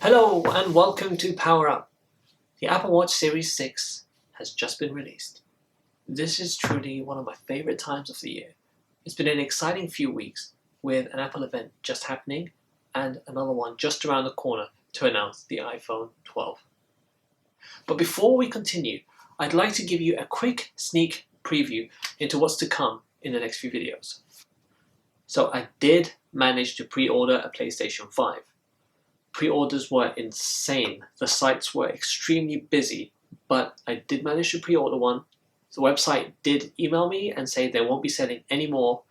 Hello and welcome to Power Up. The Apple Watch Series 6 has just been released. This is truly one of my favorite times of the year. It's been an exciting few weeks with an Apple event just happening and another one just around the corner to announce the iPhone 12. But before we continue, I'd like to give you a quick sneak preview into what's to come in the next few videos. So I did manage to pre-order a PlayStation 5. Pre-orders were insane. The sites were extremely busy, but I did manage to pre-order one. The website did email me and say they won't be selling any more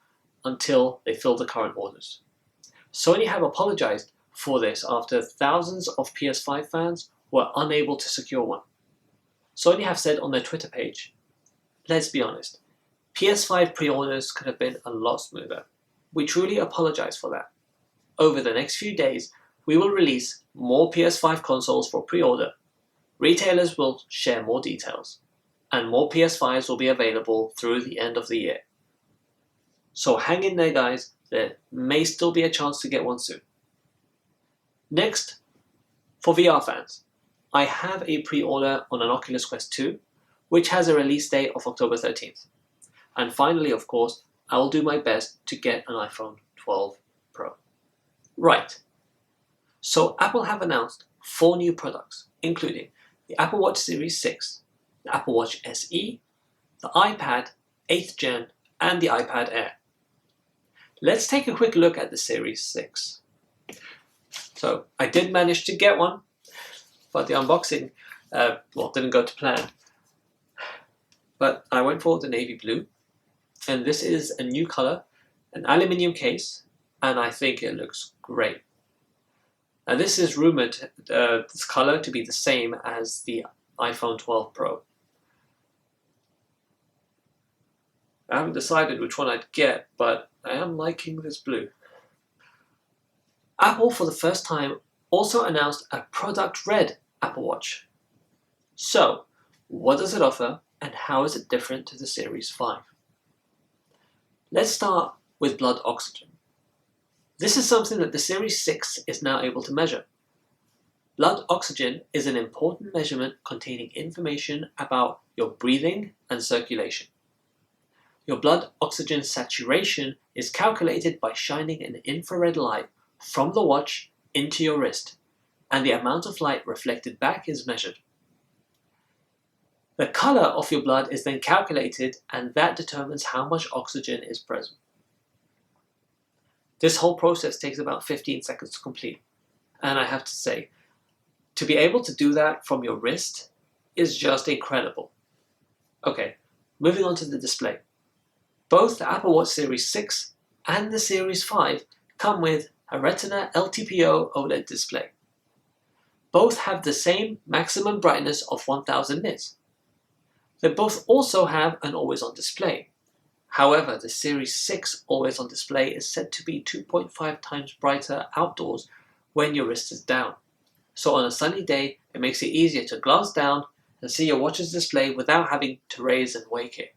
until they fill the current orders. Sony have apologized for this after thousands of PS5 fans were unable to secure one. Sony have said on their Twitter page, let's be honest, PS5 pre-orders could have been a lot smoother. We truly apologize for that. Over the next few days, we will release more PS5 consoles for pre-order. Retailers will share more details, and more PS5s will be available through the end of the year. So hang in there, guys. There may still be a chance to get one soon. Next, for VR fans, I have a pre-order on an Oculus Quest 2, which has a release date of October 13th. And finally, of course, I will do my best to get an iPhone 12 Pro. Right. So Apple have announced 4 new products, including the Apple Watch Series 6, the Apple Watch SE, the iPad 8th Gen, and the iPad Air. Let's take a quick look at the Series 6. So I did manage to get one, but the unboxing didn't go to plan. But I went for the navy blue, and this is a new color, an aluminium case, and I think it looks great. Now this is rumored, this color, to be the same as the iPhone 12 Pro. I haven't decided which one I'd get, but I am liking this blue. Apple, for the first time, also announced a product red Apple Watch. So, what does it offer, and how is it different to the Series 5? Let's start with blood oxygen. This is something that the Series 6 is now able to measure. Blood oxygen is an important measurement containing information about your breathing and circulation. Your blood oxygen saturation is calculated by shining an infrared light from the watch into your wrist, and the amount of light reflected back is measured. The color of your blood is then calculated, and that determines how much oxygen is present. This whole process takes about 15 seconds to complete, and I have to say, to be able to do that from your wrist is just incredible. Okay, moving on to the display. Both the Apple Watch Series 6 and the Series 5 come with a Retina LTPO OLED display. Both have the same maximum brightness of 1000 nits. They both also have an always-on display. However, the Series 6 always-on display is said to be 2.5 times brighter outdoors when your wrist is down. So on a sunny day, it makes it easier to glance down and see your watch's display without having to raise and wake it.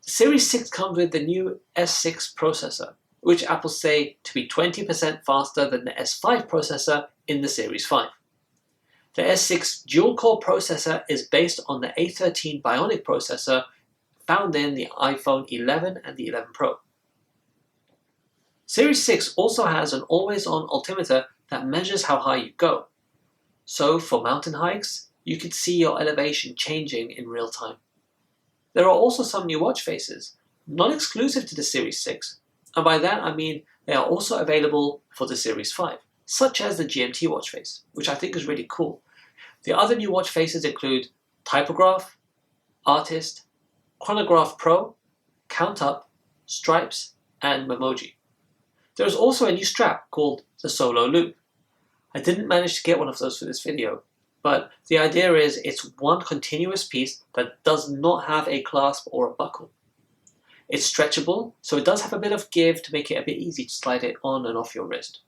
The Series 6 comes with the new S6 processor, which Apple say to be 20% faster than the S5 processor in the Series 5. The S6 dual-core processor is based on the A13 Bionic processor found in the iPhone 11 and the 11 Pro. Series 6 also has an always-on altimeter that measures how high you go. So for mountain hikes, you could see your elevation changing in real time. There are also some new watch faces, not exclusive to the Series 6, and by that I mean they are also available for the Series 5, such as the GMT watch face, which I think is really cool. The other new watch faces include Typograph, Artist, Chronograph Pro, Count Up, Stripes, and Memoji. There is also a new strap called the Solo Loop. I didn't manage to get one of those for this video, but the idea is it's one continuous piece that does not have a clasp or a buckle. It's stretchable, so it does have a bit of give to make it a bit easy to slide it on and off your wrist.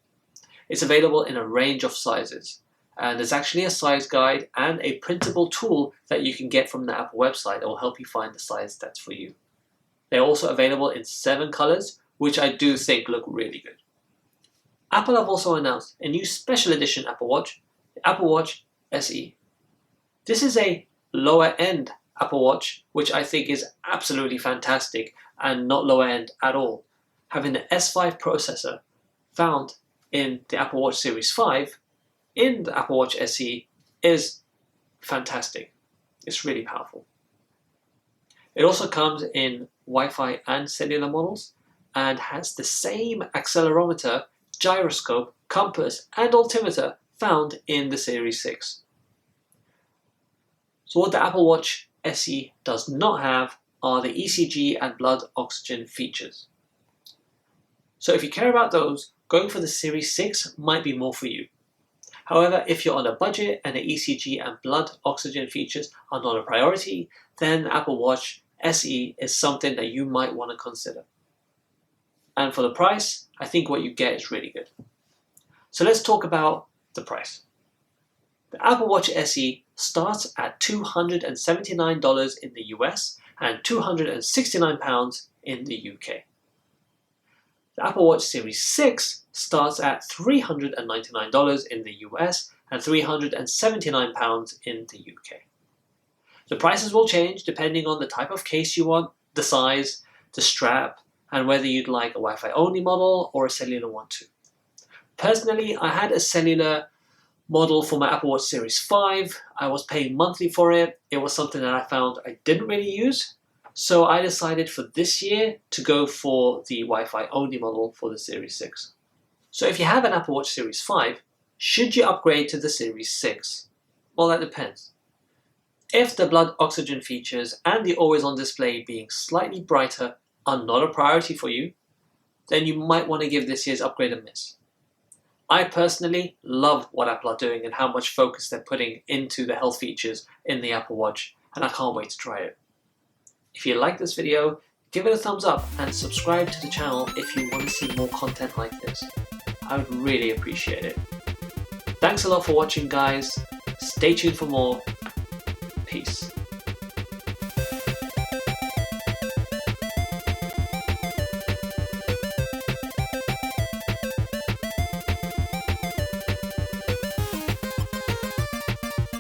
It's available in a range of sizes, and there's actually a size guide and a printable tool that you can get from the Apple website that will help you find the size that's for you. They're also available in 7 colors, which I do think look really good. Apple have also announced a new special edition Apple Watch, the Apple Watch SE. This is a lower end Apple Watch, which I think is absolutely fantastic and not lower end at all. Having the S5 processor found in the Apple Watch Series 5 in the Apple Watch SE is fantastic. It's really powerful. It also comes in Wi-Fi and cellular models and has the same accelerometer, gyroscope, compass and altimeter found in the Series 6. So what the Apple Watch SE does not have are the ECG and blood oxygen features. So if you care about those, going for the Series 6 might be more for you. However, if you're on a budget and the ECG and blood oxygen features are not a priority, then the Apple Watch SE is something that you might want to consider. And for the price, I think what you get is really good. So let's talk about the price. The Apple Watch SE starts at $279 in the US and £269 in the UK. The Apple Watch Series 6 starts at $399 in the US and £379 in the UK. The prices will change depending on the type of case you want, the size, the strap, and whether you'd like a Wi-Fi only model or a cellular one too. Personally, I had a cellular model for my Apple Watch Series 5. I was paying monthly for it. It was something that I found I didn't really use. So I decided for this year to go for the Wi-Fi only model for the Series 6. So if you have an Apple Watch Series 5, should you upgrade to the Series 6? Well, that depends. If the blood oxygen features and the always-on display being slightly brighter are not a priority for you, then you might want to give this year's upgrade a miss. I personally love what Apple are doing and how much focus they're putting into the health features in the Apple Watch, and I can't wait to try it. If you like this video, give it a thumbs up and subscribe to the channel if you want to see more content like this. I would really appreciate it. Thanks a lot for watching, guys. Stay tuned for more.